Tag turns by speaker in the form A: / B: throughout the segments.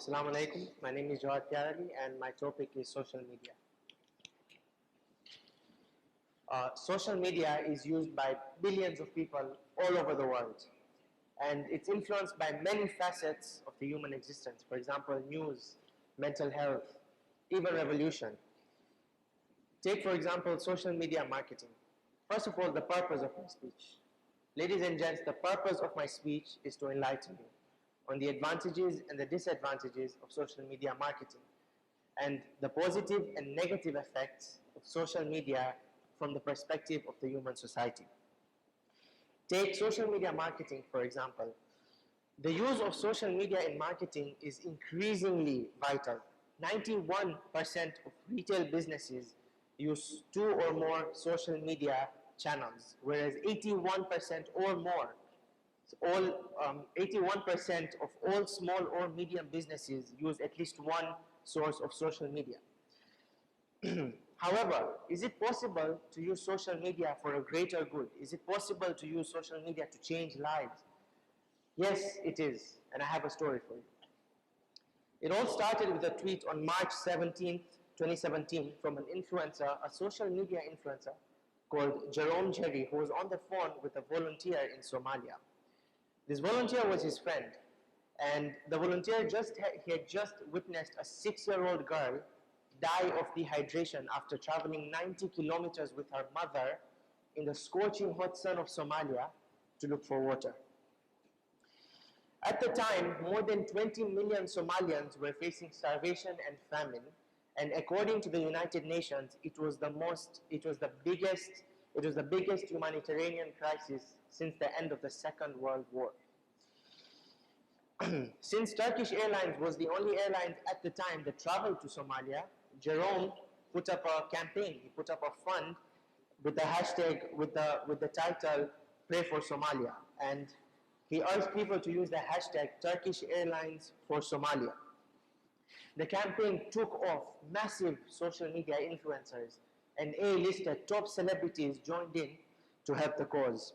A: Assalamu alaikum. My name is Jawaad Pyarali and my topic is social media. Social media is used by billions of people all over the world, and it's influenced by many facets of the human existence. For example, news, mental health, even revolution. Take, for example, social media marketing. First of all, the purpose of my speech. Ladies and gents, the purpose of my speech is to enlighten you on the advantages and the disadvantages of social media marketing and the positive and negative effects of social media from the perspective of the human society. Take social media marketing, for example. The use of social media in marketing is increasingly vital. 91% of retail businesses use 2 or more social media channels, whereas 81% or more, 81% of all small or medium businesses use at least one source of social media. However, is it possible to use social media for a greater good? Is it possible to use social media to change lives? Yes, it is, and I have a story for you. It all started with a tweet on March 17th, 2017 from an influencer, a social media influencer called Jerome Jerry, who was on the phone with a volunteer in Somalia. This volunteer was his friend, and the volunteer had just witnessed a 6-year-old girl die of dehydration after traveling 90 kilometers with her mother in the scorching hot sun of Somalia to look for water. At the time, more than 20 million Somalians were facing starvation and famine, and according to the United Nations, it was the biggest humanitarian crisis since the end of the Second World War. Since Turkish Airlines was the only airline at the time that traveled to Somalia, Jerome put up a campaign. He put up a fund with the hashtag, with the title "Pray for Somalia," and he urged people to use the hashtag Turkish Airlines for Somalia. The campaign took off. Massive social media influencers and A-listed top celebrities joined in to help the cause.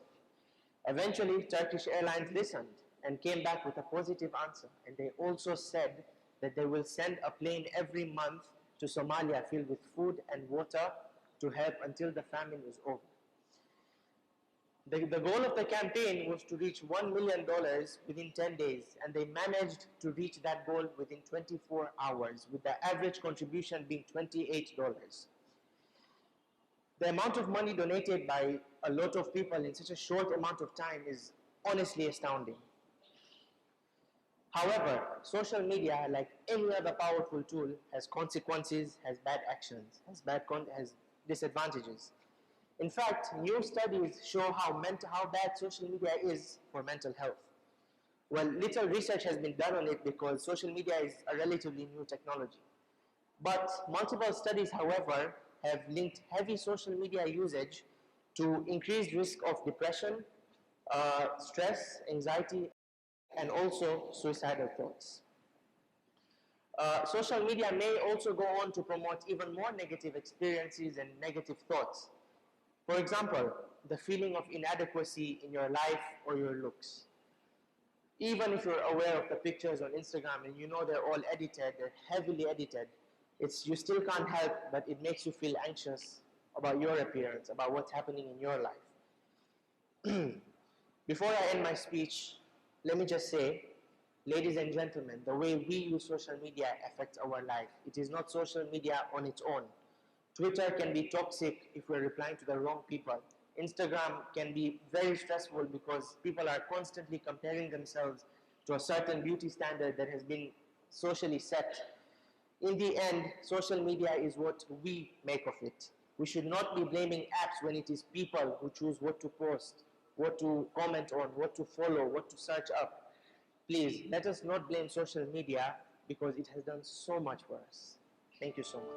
A: Eventually, Turkish Airlines listened and came back with a positive answer, and they also said that they will send a plane every month to Somalia filled with food and water to help until the famine was over. The goal of the campaign was to reach $1 million within 10 days, and they managed to reach that goal within 24 hours, with the average contribution being $28. The amount of money donated by a lot of people in such a short amount of time is honestly astounding. However, social media, like any other powerful tool, has consequences, has bad actions, has disadvantages. In fact, new studies show how bad social media is for mental health. Well, little research has been done on it because social media is a relatively new technology. But multiple studies, however, have linked heavy social media usage to increased risk of depression, stress, anxiety, and also suicidal thoughts. Social media may also go on to promote even more negative experiences and negative thoughts. For example, the feeling of inadequacy in your life or your looks. Even if you're aware of the pictures on Instagram and you know they're all edited, they're heavily edited, you still can't help, but it makes you feel anxious about your appearance, about what's happening in your life. Before I end my speech, let me just say, ladies and gentlemen, the way we use social media affects our life. It is not social media on its own. Twitter can be toxic if we're replying to the wrong people. Instagram can be very stressful because people are constantly comparing themselves to a certain beauty standard that has been socially set. In the end, social media is what we make of it. We should not be blaming apps when it is people who choose what to post, what to comment on, what to follow, what to search up. Please, let us not blame social media because it has done so much for us. Thank you so much.